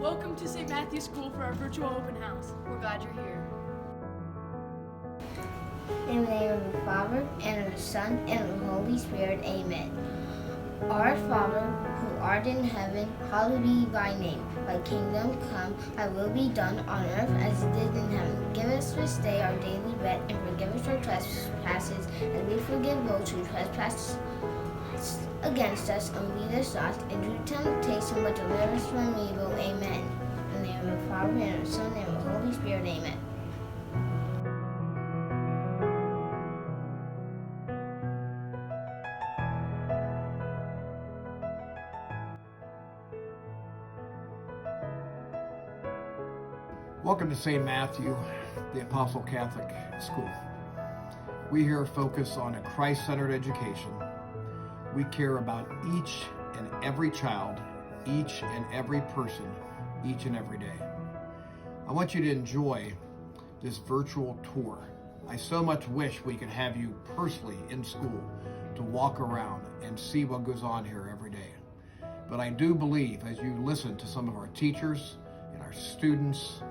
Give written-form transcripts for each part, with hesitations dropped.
Welcome to St. Matthew's School for our virtual open house. We're glad you're here. In the name of the Father, and of the Son, and of the Holy Spirit, amen. Our Father, who art in heaven, hallowed be thy name. Thy kingdom come, thy will be done on earth as it is in heaven. Give us this day our daily bread, and forgive us our trespasses, as we forgive those who trespass against us, and lead us not into temptation, but deliver us from evil. Amen. In the name of the Father, and of the Son, and of the Holy Spirit, amen. Welcome to St. Matthew, the Apostle Catholic School. We here focus on a Christ-centered education. We care about each and every child, each and every person, each and every day. I want you to enjoy this virtual tour. I so much wish we could have you personally in school to walk around and see what goes on here every day. But I do believe as you listen to some of our teachers and our students,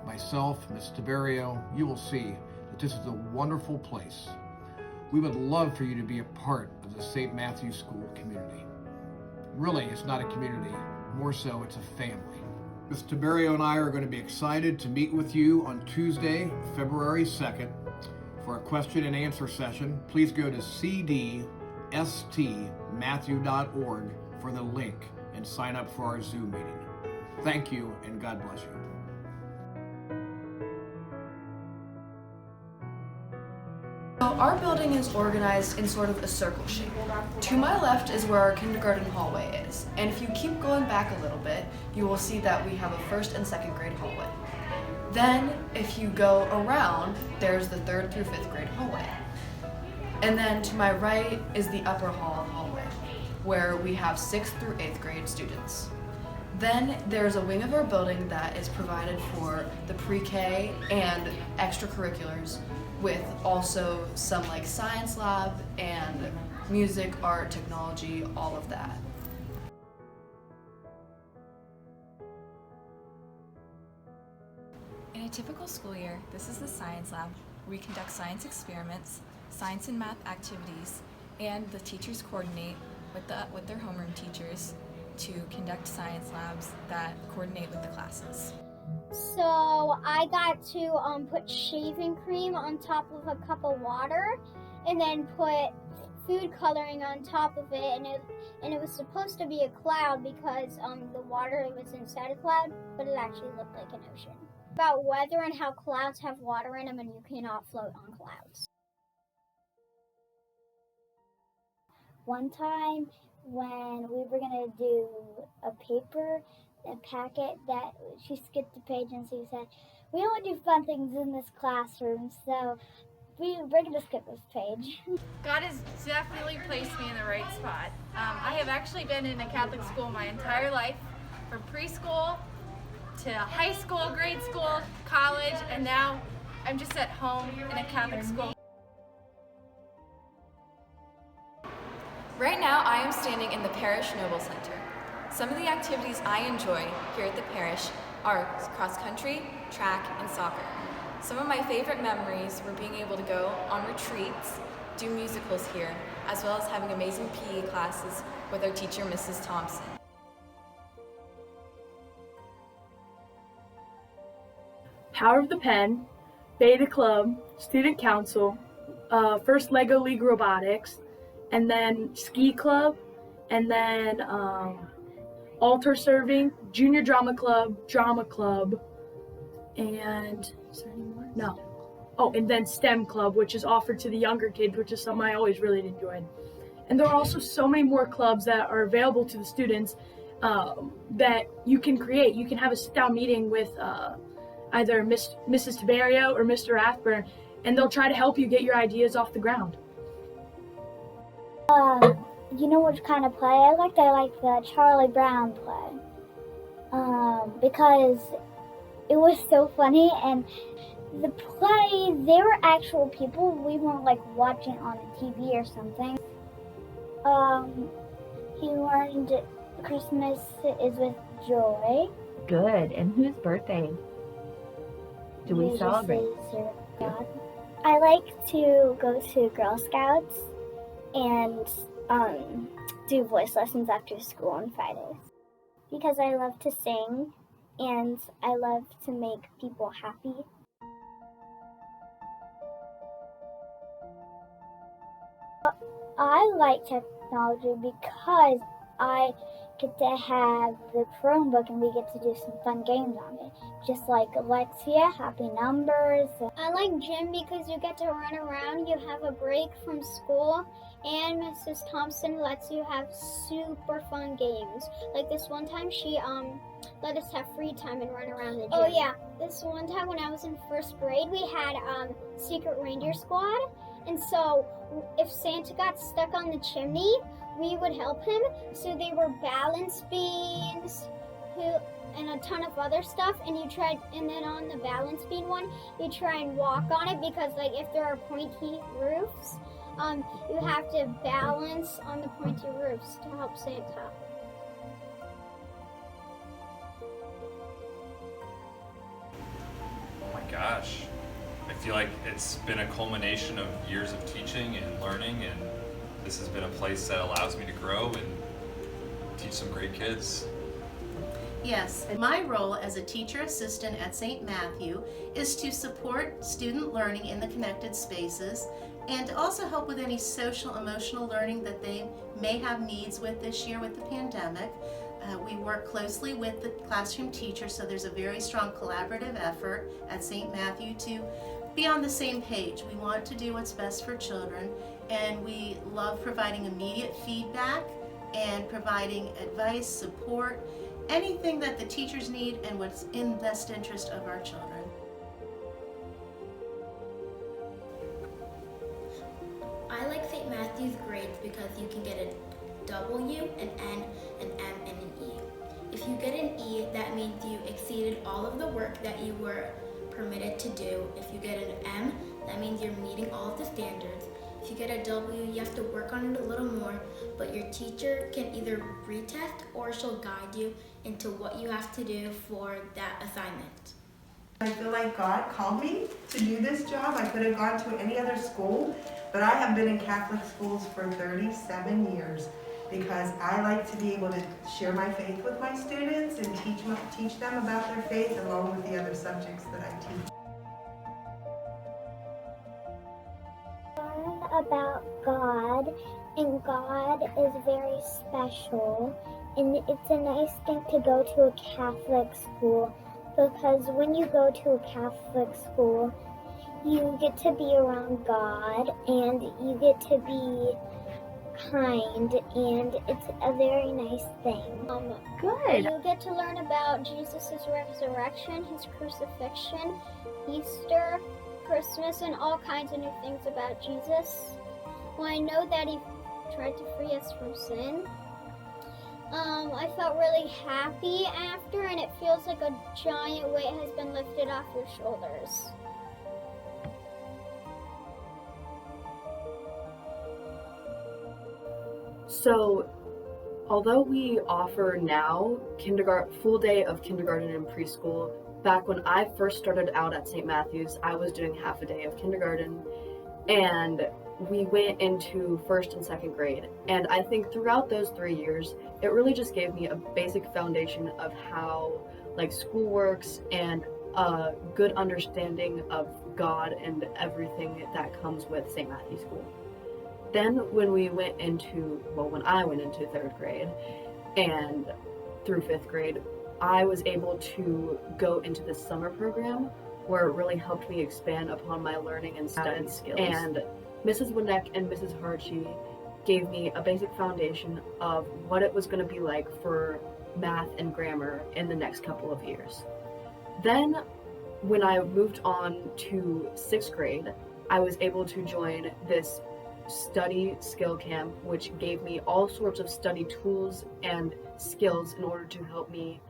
myself, Ms. Tiberio, you will see that this is a wonderful place. We would love for you to be a part of the St. Matthew School community. Really, it's not a community, more so it's a family. Ms. Tiberio and I are going to be excited to meet with you on Tuesday, February 2nd for a question and answer session. Please go to cdstmatthew.org for the link and sign up for our Zoom meeting. Thank you and God bless you. So our building is organized in sort of a circle shape. To my left is where our kindergarten hallway is, and if you keep going back a little bit, you will see that we have a first and second grade hallway. Then, if you go around, there's the third through fifth grade hallway. And then to my right is the upper hallway, where we have sixth through eighth grade students. Then there's a wing of our building that is provided for the pre-K and extracurriculars, with also some like science lab and music, art, technology, all of that. In a typical school year, this is the science lab, where we conduct science experiments, science and math activities, and the teachers coordinate with their homeroom teachers to conduct science labs that coordinate with the classes. So I got to put shaving cream on top of a cup of water, and then put food coloring on top of it, and it was supposed to be a cloud because the water was inside a cloud, but it actually looked like an ocean. About weather and how clouds have water in them, and you cannot float on clouds. One time when we were gonna do a paper, a packet, that she skipped a page and she said, "We only do fun things in this classroom, so we're gonna skip this page." God has definitely placed me in the right spot. I have actually been in a Catholic school my entire life, from preschool to high school, grade school, college, and now I'm just at home in a Catholic school. Right now, I am standing in the Parish Noble Center. Some of the activities I enjoy here at the parish are cross-country, track, and soccer. Some of my favorite memories were being able to go on retreats, do musicals here, as well as having amazing PE classes with our teacher, Mrs. Thompson. Power of the Pen, Beta Club, Student Council, first Lego League Robotics, and then Ski Club, and then altar serving, Junior Drama Club, and is there any more? No. Oh, and then STEM Club, which is offered to the younger kids, which is something I always really enjoyed. And there are also so many more clubs that are available to the students that you can create. You can have a sit-down meeting with either Mrs. Tiberio or Mr. Rathburn, and they'll try to help you get your ideas off the ground. You know which kind of play I liked? I liked the Charlie Brown play. Because it was so funny, and the play, they were actual people. We weren't like watching on a TV or something. He learned Christmas is with joy. Good. And whose birthday do we celebrate? God. I like to go to Girl Scouts and do voice lessons after school on Fridays because I love to sing and I love to make people happy. I like technology because I get to have the Chromebook and we get to do some fun games on it. Just like Alexia, Happy Numbers. I like gym because you get to run around, you have a break from school, and Mrs. Thompson lets you have super fun games. Like this one time she let us have free time and run around the gym. Oh yeah, this one time when I was in first grade we had Secret Reindeer Squad, and so if Santa got stuck on the chimney, we would help him. So they were balance beams and a ton of other stuff, and then on the balance beam one, you try and walk on it because like if there are pointy roofs, you have to balance on the pointy roofs to help Santa. Oh my gosh. I feel like it's been a culmination of years of teaching and learning, and this has been a place that allows me to grow and teach some great kids. Yes, and my role as a teacher assistant at St. Matthew is to support student learning in the connected spaces and to also help with any social emotional learning that they may have needs with this year with the pandemic. We work closely with the classroom teacher, so there's a very strong collaborative effort at St. Matthew to be on the same page. We want to do what's best for children, and we love providing immediate feedback and providing advice, support, anything that the teachers need and what's in the best interest of our children. I like St. Matthew's grades because you can get a W, an N, an M, and an E. If you get an E, that means you exceeded all of the work that you were permitted to do. If you get an M, that means you're meeting all of the standards. If you get a W, you have to work on it a little more, but your teacher can either retest or she'll guide you into what you have to do for that assignment. I feel like God called me to do this job. I could have gone to any other school, but I have been in Catholic schools for 37 years because I like to be able to share my faith with my students and teach them about their faith along with the other subjects that I teach. Learn about God, and God is very special, and it's a nice thing to go to a Catholic school because when you go to a Catholic school, you get to be around God and you get to be kind, and it's a very nice thing. Good. You get to learn about Jesus' resurrection, his crucifixion, Easter, Christmas, and all kinds of new things about Jesus. Well, I know that he tried to free us from sin. I felt really happy after, and it feels like a giant weight has been lifted off your shoulders. So, although we offer now full day of kindergarten and preschool, back when I first started out at St. Matthew's, I was doing half a day of kindergarten, and we went into first and second grade. And I think throughout those 3 years, it really just gave me a basic foundation of how school works and a good understanding of God and everything that comes with St. Matthew's School. Then when I went into third grade and through fifth grade, I was able to go into the summer program where it really helped me expand upon my learning and study skills. And Mrs. Winneck and Mrs. Harchie gave me a basic foundation of what it was going to be like for math and grammar in the next couple of years. Then when I moved on to sixth grade, I was able to join this study skill camp, which gave me all sorts of study tools and skills in order to help me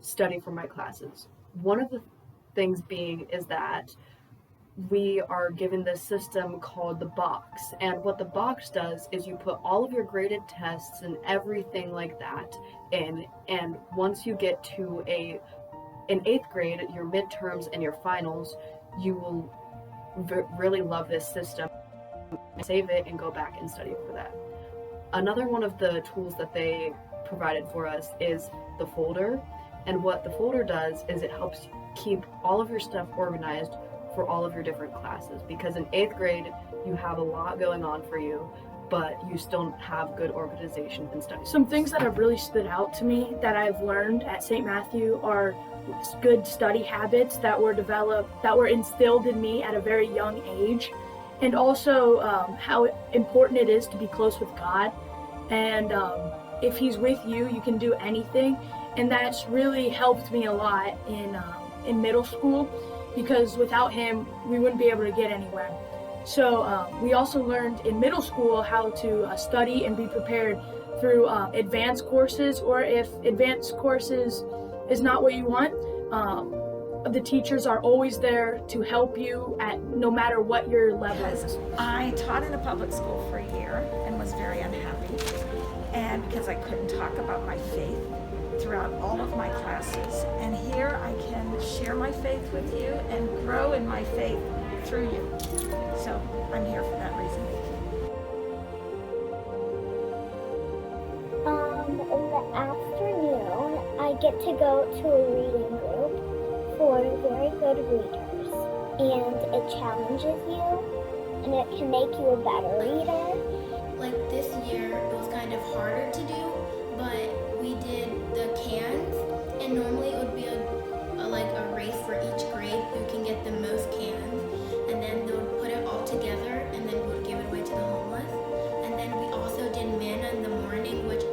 study for my classes. One of the things being is that we are given this system called the box, and what the box does is you put all of your graded tests and everything like that in, and once you get to a in 8th grade, your midterms and your finals, you will really love this system. Save it and go back and study for that. Another one of the tools that they provided for us is the folder. And what the folder does is it helps keep all of your stuff organized for all of your different classes. Because in 8th grade, you have a lot going on for you, but you still have good organization and study. Some things that have really stood out to me that I've learned at St. Matthew are good study habits that were instilled in me at a very young age, and also how important it is to be close with God. And if He's with you, you can do anything. And that's really helped me a lot in middle school, because without Him, we wouldn't be able to get anywhere. So we also learned in middle school how to study and be prepared through advanced courses, or if advanced courses is not what you want, the teachers are always there to help you at no matter what your level is. I taught in a public school for a year and was very unhappy, and because I couldn't talk about my faith throughout all of my classes, and here I can share my faith with you and grow in my faith through you. So I'm here for that reason. In the afternoon, I get to go to a reading group for very good readers, and it challenges you, and it can make you a better reader. Like this year, it was kind of harder to do, but we did the cans, and normally it would be a race for each grade who can get the most cans, and then they would put it all together, and then we would give it away to the homeless. And then we also did manna in the morning, which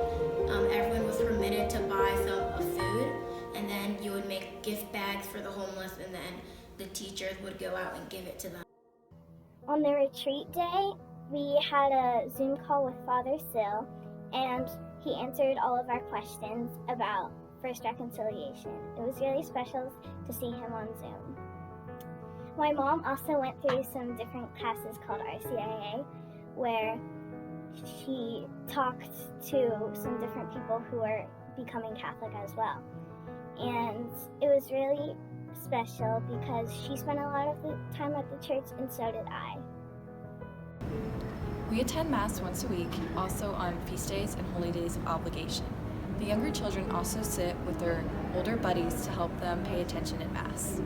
everyone was permitted to buy some food, and then you would make gift bags for the homeless, and then the teachers would go out and give it to them. On the retreat day, we had a Zoom call with Father Sill, and he answered all of our questions about First Reconciliation. It was really special to see him on Zoom. My mom also went through some different classes called RCIA, where she talked to some different people who are becoming Catholic as well. And it was really special because she spent a lot of the time at the church, and so did I. We attend Mass once a week, also on feast days and holy days of obligation. The younger children also sit with their older buddies to help them pay attention at Mass.